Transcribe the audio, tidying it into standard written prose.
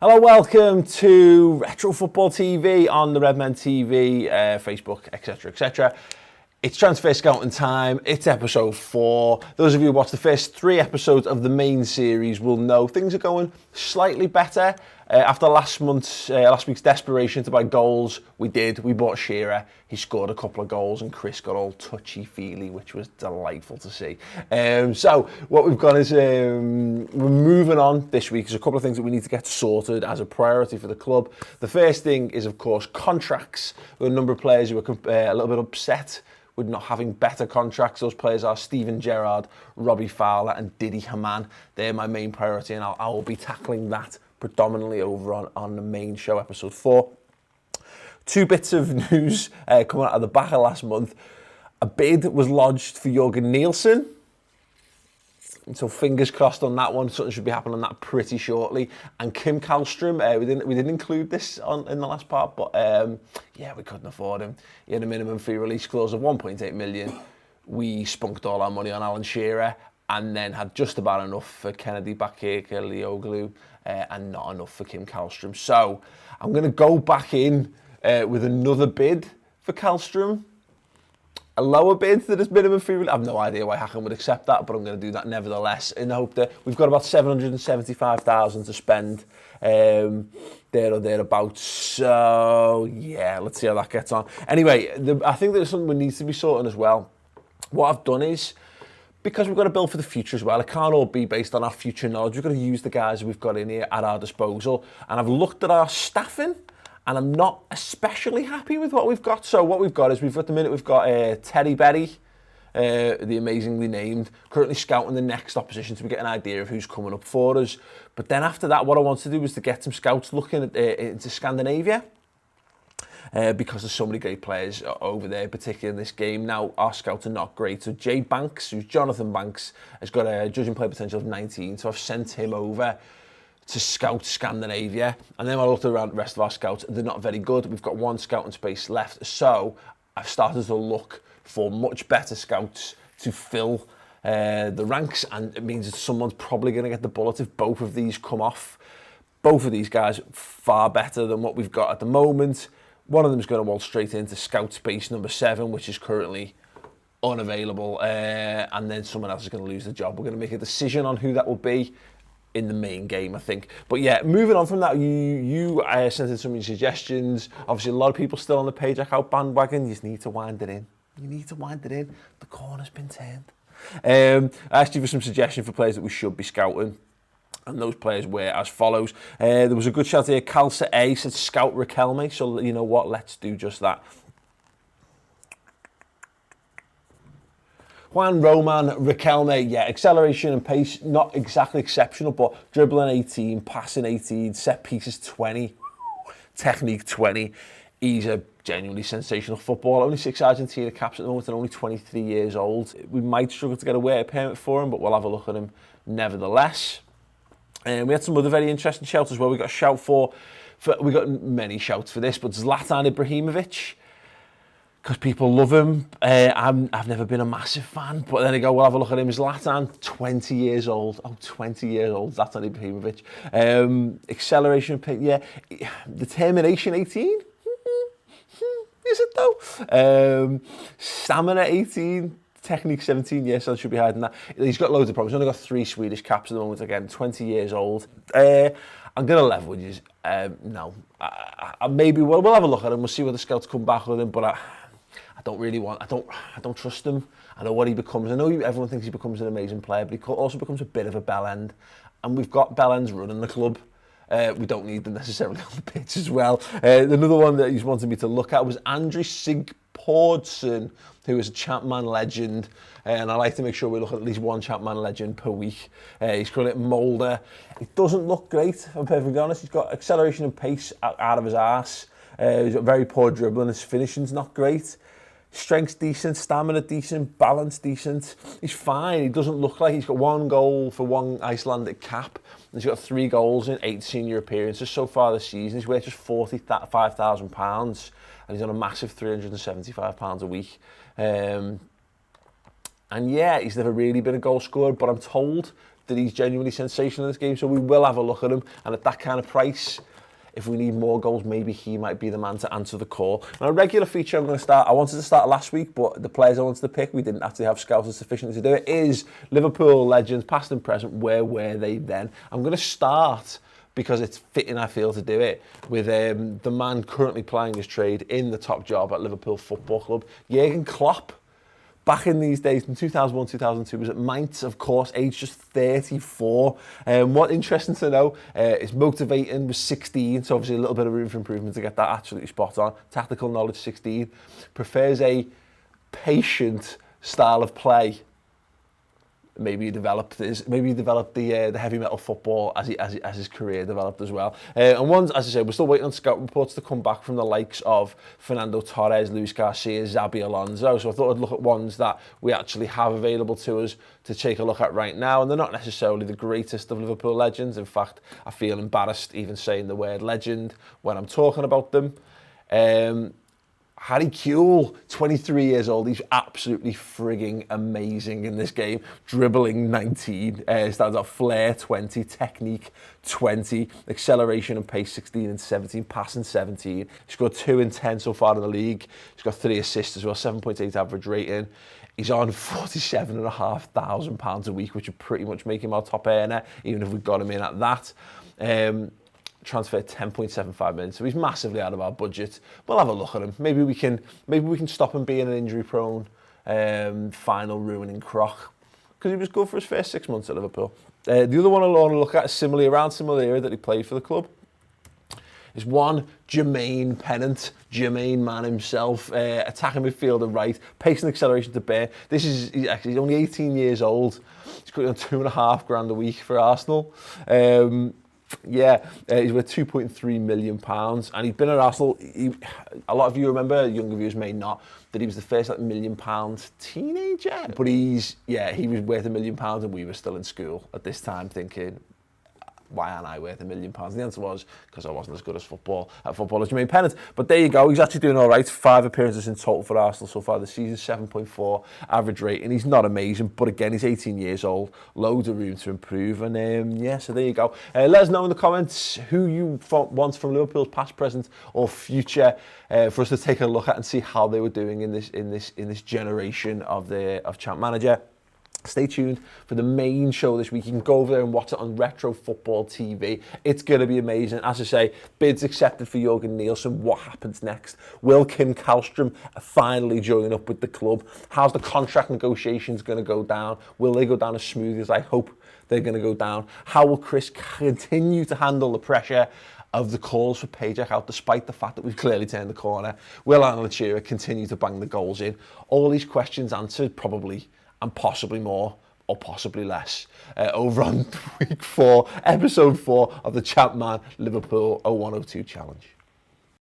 Hello, welcome to Retro Football TV on the Redmen TV, Facebook, etc, etc. It's transfer scouting time. It's episode 4. Those of you who watched the first 3 episodes of the main series will know things are going slightly better. After last week's desperation to buy goals, we bought Shearer. He scored a couple of goals and Chris got all touchy-feely, which was delightful to see. So what we've got is we're moving on this week. There's a couple of things that we need to get sorted as a priority for the club. The first thing is, of course, contracts. There are a number of players who are a little bit upset with not having better contracts. Those players are Steven Gerrard, Robbie Fowler and Didi Hamann. They're my main priority, and I will be tackling that predominantly over on the main show, episode 4. 2 bits of news coming out of the back of last month. A bid was lodged for Jørgen Nielsen. So fingers crossed on that one. Something should be happening on that pretty shortly. And Kim Kallstrom, we didn't include this in the last part, but yeah, we couldn't afford him. He had a minimum fee release clause of 1.8 million. We spunked all our money on Alan Shearer, and then had just about enough for Kennedy Bakircioglu, and not enough for Kim Kallstrom. So I'm going to go back in with another bid for Kallstrom. A lower bid that has minimum fee. I have no idea why Hacken would accept that, but I'm going to do that nevertheless, in the hope that we've got about 775,000 to spend there or thereabouts. So yeah, let's see how that gets on. Anyway, I think there's something we need to be sorting as well. What I've done is, because we've got to build for the future as well, it can't all be based on our future knowledge. We've got to use the guys we've got in here at our disposal. And I've looked at our staffing, and I'm not especially happy with what we've got. So what we've got is, we've got Terry Berry, the amazingly named, currently scouting the next opposition to get an idea of who's coming up for us. But then after that, what I want to do is to get some scouts looking at, into Scandinavia. Because there's so many great players over there, particularly in this game. Now, our scouts are not great. So Jay Banks, who's Jonathan Banks, has got a judging player potential of 19. So I've sent him over to scout Scandinavia. And then I looked around the rest of our scouts. They're not very good. We've got 1 scouting space left. So I've started to look for much better scouts to fill the ranks. And it means that someone's probably going to get the bullet if both of these come off. Both of these guys far better than what we've got at the moment. One of them is going to waltz straight into scout space number 7, which is currently unavailable. And then someone else is going to lose the job. We're going to make a decision on who that will be in the main game, I think. But yeah, moving on from that, you sent in some of your suggestions. Obviously, a lot of people still on the page out bandwagon. You just need to wind it in. You need to wind it in. The corner's been turned. I asked you for some suggestions for players that we should be scouting. And those players were as follows. There was a good shout here. Calcer A said scout Riquelme. So you know what? Let's do just that. Juan Roman Riquelme. Yeah, acceleration and pace, not exactly exceptional, but dribbling 18, passing 18, set pieces 20, technique 20. He's a genuinely sensational footballer. Only 6 Argentina caps at the moment and only 23 years old. We might struggle to get a work permit for him, but we'll have a look at him nevertheless. And we had some other very interesting shouts as well. We got a shout we got many shouts for this, but Zlatan Ibrahimovic, because people love him. I've never been a massive fan, but then they go, we'll have a look at him. Zlatan, 20 years old. Oh, 20 years old, Zlatan Ibrahimovic. Acceleration, yeah. Determination, 18. Is it though? Stamina, 18. Technique 17, yes, so I should be hiding that. He's got loads of problems. He's only got 3 Swedish caps at the moment. Again, 20 years old. I'm going to level with you. No. Maybe we'll have a look at him. We'll see where the scouts come back with him. But I don't really want... I don't trust him. I know what he becomes. I know everyone thinks he becomes an amazing player, but he also becomes a bit of a bell end. And we've got bell ends running the club. We don't need them necessarily on the pitch as well. Another one that he's wanted me to look at was Andrew Sigpårdsen, who is a Champman legend, and I like to make sure we look at least 1 Champman legend per week. He's currently at Molde. It doesn't look great, if I'm perfectly honest. He's got acceleration and pace out of his arse. He's got very poor dribbling. His finishing's not great. Strength's decent, stamina decent, balance decent. He's fine. He doesn't look like he's got 1 goal for 1 Icelandic cap. He's got 3 goals in 8 senior appearances so far this season. He's worth just £45,000, and he's on a massive £375 a week. And yeah, he's never really been a goal scorer, but I'm told that he's genuinely sensational in this game. So we will have a look at him, and at that kind of price, if we need more goals, maybe he might be the man to answer the call. Now, a regular feature I'm going to start, I wanted to start last week, but the players I wanted to pick, we didn't actually have scouts sufficiently to do it, is Liverpool legends, past and present. Where were they then? I'm going to start, because it's fitting, I feel, to do it, with the man currently plying his trade in the top job at Liverpool Football Club, Jurgen Klopp. Back in these days, in 2001, 2002, was at Mainz, of course, aged just 34. What interesting to know, his motivating was 16, so obviously a little bit of room for improvement to get that absolutely spot on. Tactical knowledge, 16. Prefers a patient style of play. Maybe he developed the heavy metal football as his career developed as well. And ones, as I said, we're still waiting on scout reports to come back from the likes of Fernando Torres, Luis Garcia, Xabi Alonso. So I thought I'd look at ones that we actually have available to us to take a look at right now. And they're not necessarily the greatest of Liverpool legends. In fact, I feel embarrassed even saying the word legend when I'm talking about them. Harry Kewell, 23 years old, he's absolutely frigging amazing in this game. Dribbling 19, stands out flair 20, technique 20, acceleration and pace 16 and 17, passing 17. He scored 2 in 10 so far in the league. He's got 3 assists as well, 7.8 average rating. He's on £47,500 a week, which would pretty much make him our top earner, even if we got him in at that. Transferred 10.75 million, so he's massively out of our budget. We'll have a look at him. Maybe we can stop him being an injury-prone, final ruining croc, because he was good for his first 6 months at Liverpool. The other one I want to look at is around similar era that he played for the club. Is one Jermaine Pennant, Jermaine man himself, attacking midfielder right, pace and acceleration to bear. He's only 18 years old. He's got on £2,500 a week for Arsenal. He's worth £2.3 million, and he's been at Arsenal. A lot of you remember, younger viewers may not, that he was the first £1 million teenager. But he was worth £1 million, and we were still in school at this time thinking, why aren't I worth £1 million? The answer was because I wasn't as good as football as Jermaine Pennant. But there you go, he's actually doing all right. 5 appearances in total for Arsenal so far this season, 7.4 average rating. He's not amazing, but again, he's 18 years old, loads of room to improve. And so there you go. Let us know in the comments who you want from Liverpool's past, present, or future for us to take a look at and see how they were doing in this generation of Champ Manager. Stay tuned for the main show this week. You can go over there and watch it on Retro Football TV. It's going to be amazing. As I say, bids accepted for Jurgen Nielsen. What happens next? Will Kim Kallstrom finally join up with the club? How's the contract negotiations going to go down? Will they go down as smooth as I hope they're going to go down? How will Chris continue to handle the pressure of the calls for Paycheck out, despite the fact that we've clearly turned the corner? Will Alan Lachira continue to bang the goals in? All these questions answered, probably, and possibly more, or possibly less, over on week 4, episode 4 of the Champ Man Liverpool 0102 Challenge.